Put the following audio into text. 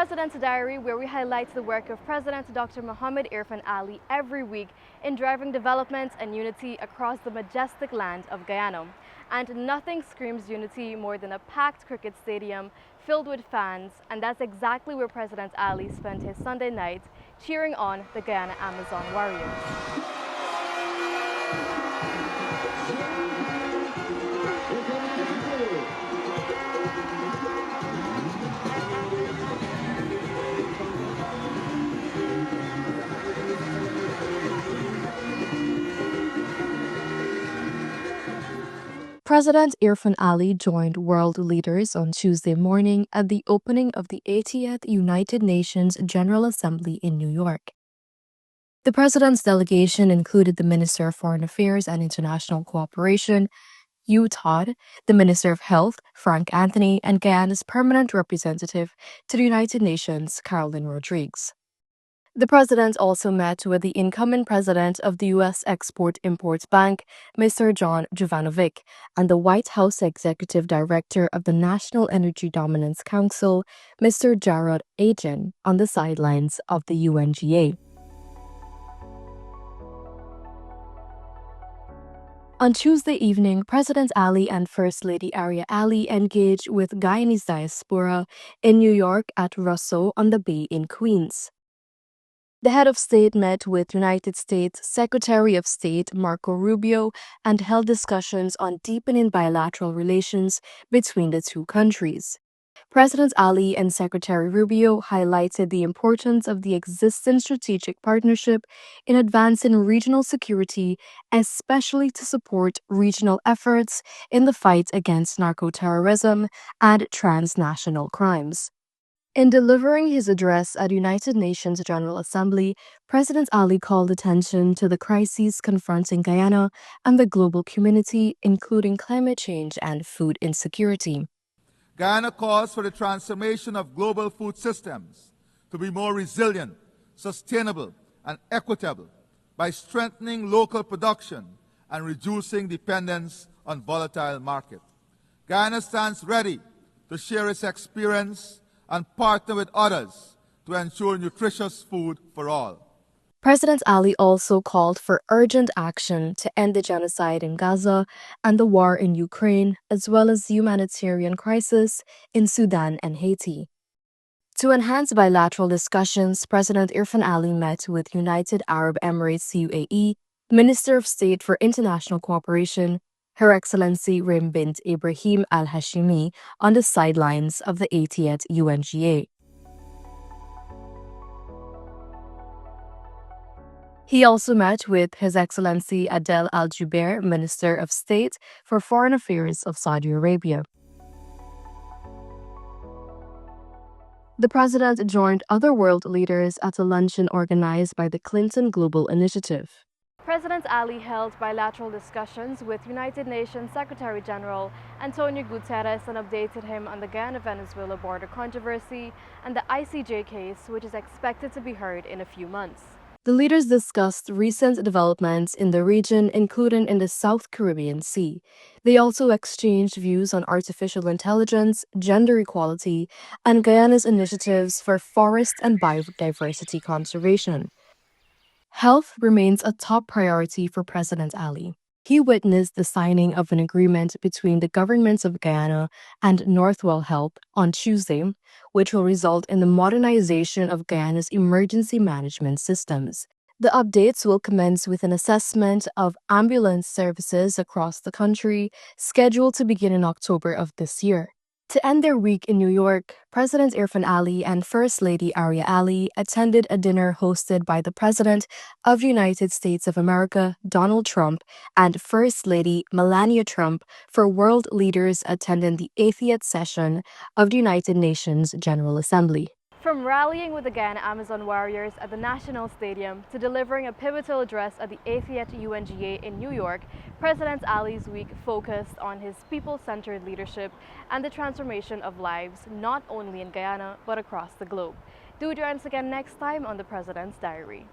President's Diary, where we highlight the work of President Dr. Mohamed Irfan Ali every week in driving development and unity across the majestic land of Guyana. And nothing screams unity more than a packed cricket stadium filled with fans, and that's exactly where President Ali spent his Sunday night, cheering on the Guyana Amazon Warriors. President Irfan Ali joined world leaders on Tuesday morning at the opening of the 80th United Nations General Assembly in New York. The president's delegation included the Minister of Foreign Affairs and International Cooperation, Hugh Todd, the Minister of Health, Frank Anthony, and Guyana's permanent representative to the United Nations, Caroline Rodriguez. The president also met with the incoming president of the U.S. Export-Import Bank, Mr. John Jovanovic, and the White House Executive Director of the National Energy Dominance Council, Mr. Jarrod Agen, on the sidelines of the UNGA. On Tuesday evening, President Ali and First Lady Arya Ali engaged with Guyanese diaspora in New York at Rousseau-on-the-Bay in Queens. The head of state met with United States Secretary of State Marco Rubio and held discussions on deepening bilateral relations between the two countries. President Ali and Secretary Rubio highlighted the importance of the existing strategic partnership in advancing regional security, especially to support regional efforts in the fight against narco-terrorism and transnational crimes. In delivering his address at United Nations General Assembly, President Ali called attention to the crises confronting Guyana and the global community, including climate change and food insecurity. Guyana calls for the transformation of global food systems to be more resilient, sustainable, and equitable by strengthening local production and reducing dependence on volatile markets. Guyana stands ready to share its experience and partner with others to ensure nutritious food for all. President Ali also called for urgent action to end the genocide in Gaza and the war in Ukraine, as well as the humanitarian crisis in Sudan and Haiti. To enhance bilateral discussions, President Irfan Ali met with United Arab Emirates UAE, Minister of State for International Cooperation, Her Excellency Rim bint Ibrahim Al-Hashimi, on the sidelines of the 80th UNGA. He also met with His Excellency Adel Al-Jubeir, Minister of State for Foreign Affairs of Saudi Arabia. The president joined other world leaders at a luncheon organized by the Clinton Global Initiative. President Ali held bilateral discussions with United Nations Secretary-General António Guterres and updated him on the Guyana-Venezuela border controversy and the ICJ case, which is expected to be heard in a few months. The leaders discussed recent developments in the region, including in the South Caribbean Sea. They also exchanged views on artificial intelligence, gender equality, and Guyana's initiatives for forest and biodiversity conservation. Health remains a top priority for President Ali. He witnessed the signing of an agreement between the governments of Guyana and Northwell Health on Tuesday, which will result in the modernization of Guyana's emergency management systems. The updates will commence with an assessment of ambulance services across the country, scheduled to begin in October of this year. To end their week in New York, President Irfan Ali and First Lady Arya Ali attended a dinner hosted by the President of the United States of America, Donald Trump, and First Lady Melania Trump for world leaders attending the 80th session of the United Nations General Assembly. From rallying with the Guyana Amazon Warriors at the National Stadium to delivering a pivotal address at the 80th UNGA in New York, President Ali's week focused on his people-centered leadership and the transformation of lives not only in Guyana but across the globe. Do join us again next time on the President's Diary.